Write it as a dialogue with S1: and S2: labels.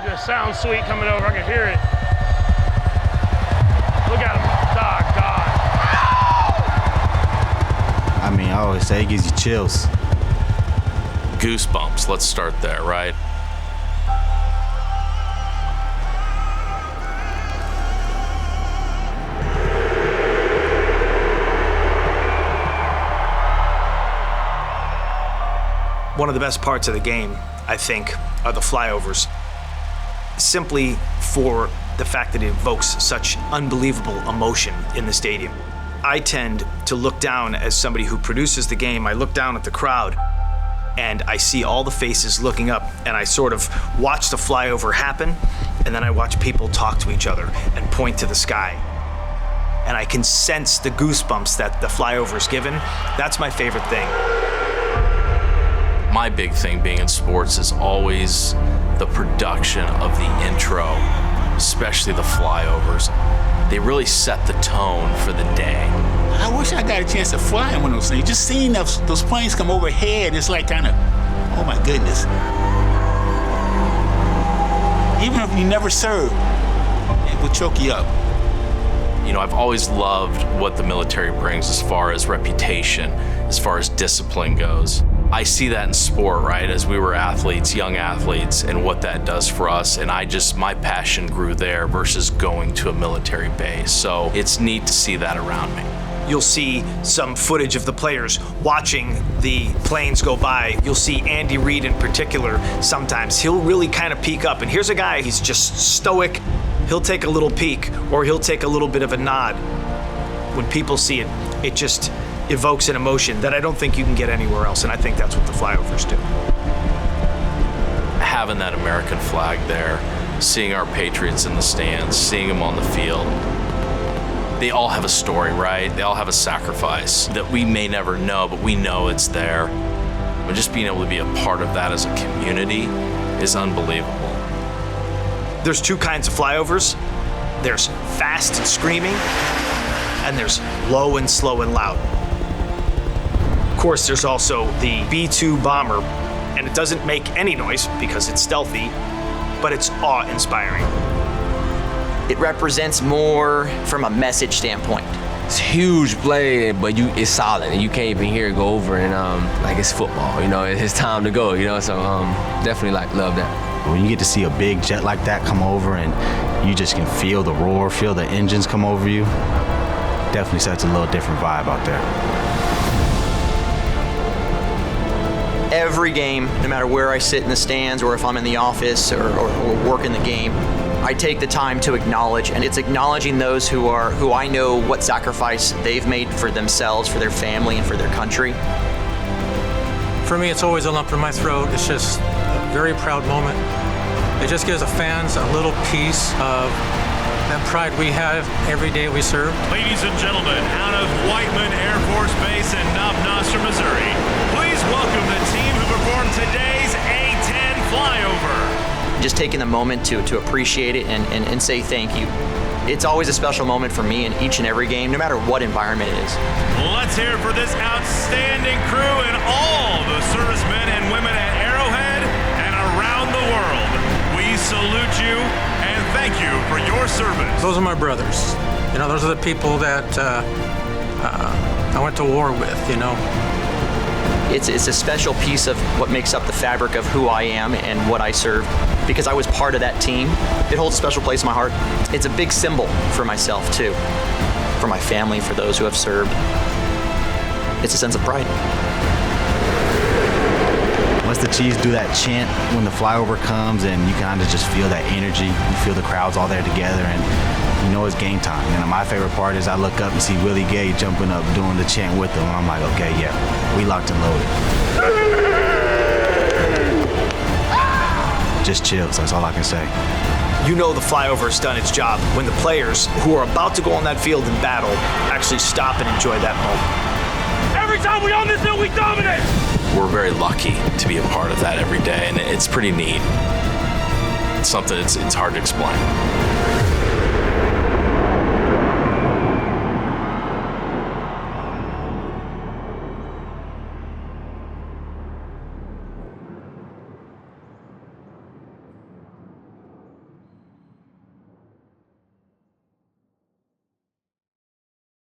S1: Just sounds sweet coming over. I can hear it. Look at him. God.
S2: I mean, I always say it gives you chills.
S3: Goosebumps. Let's start there, right?
S4: One of the best parts of the game, I think, are the flyovers. Simply for the fact that it evokes such unbelievable emotion in the stadium. I tend to look down as somebody who produces the game. I look down at the crowd and I see all the faces looking up, and I sort of watch the flyover happen, and then I watch people talk to each other and point to the sky. And I can sense the goosebumps that the flyover's given. That's my favorite thing.
S3: My big thing being in sports is always the production of the intro, especially the flyovers. They really set the tone for the day.
S5: I wish I got a chance to fly in one of those things. Just seeing those planes come overhead, it's like kind of, oh my goodness. Even if you never served, it will choke you up.
S3: You know, I've always loved what the military brings as far as reputation, as far as discipline goes. I see that in sport, right? As we were athletes, young athletes, and what that does for us. And my passion grew there versus going to a military base. So it's neat to see that around me.
S4: You'll see some footage of the players watching the planes go by. You'll see Andy Reid in particular. Sometimes he'll really kind of peek up. And here's a guy, he's just stoic. He'll take a little peek, or he'll take a little bit of a nod. When people see it, it just evokes an emotion that I don't think you can get anywhere else, and I think that's what the flyovers do.
S3: Having that American flag there, seeing our Patriots in the stands, seeing them on the field, they all have a story, right? They all have a sacrifice that we may never know, but we know it's there. But just being able to be a part of that as a community is unbelievable.
S4: There's two kinds of flyovers. There's fast and screaming, and there's low and slow and loud. Of course, there's also the B-2 bomber, and it doesn't make any noise because it's stealthy, but it's awe-inspiring.
S6: It represents more from a message standpoint.
S7: It's a huge play, but it's solid, and you can't even hear it go over, and like it's football, you know, it's time to go, you know, so definitely love that.
S2: When you get to see a big jet like that come over and you just can feel the roar, feel the engines come over you, definitely sets a little different vibe out there.
S6: Every game, no matter where I sit in the stands or if I'm in the office or working the game, I take the time to acknowledge, and it's acknowledging those who I know what sacrifice they've made for themselves, for their family, and for their country.
S8: For me, it's always a lump in my throat. It's just a very proud moment. It just gives the fans a little piece of that pride we have every day we serve.
S9: Ladies and gentlemen, out of Whiteman Air Force Base in Knob Nostra, Missouri, please welcome the team who performed today's A-10 flyover.
S6: Just taking the moment to appreciate it and say thank you. It's always a special moment for me in each and every game, no matter what environment it is.
S9: Let's hear it for this outstanding crew and all the servicemen and women at Arrowhead and around the world. We salute you and thank you for your service.
S8: Those are my brothers. You know, those are the people that I went to war with, you know.
S6: It's a special piece of what makes up the fabric of who I am and what I serve. Because I was part of that team, it holds a special place in my heart. It's a big symbol for myself too, for my family, for those who have served. It's a sense of pride.
S2: Once the Chiefs do that chant when the flyover comes, and you kind of just feel that energy, you feel the crowds all there together, and you know it's game time. And my favorite part is I look up and see Willie Gay jumping up, doing the chant with them, and I'm like, okay, yeah, we locked and loaded. Just chills, that's all I can say.
S4: You know the flyover's done its job when the players who are about to go on that field in battle actually stop and enjoy that moment.
S1: Every time we on this hill, we dominate!
S3: We're very lucky to be a part of that every day, and it's pretty neat. It's something it's hard to explain.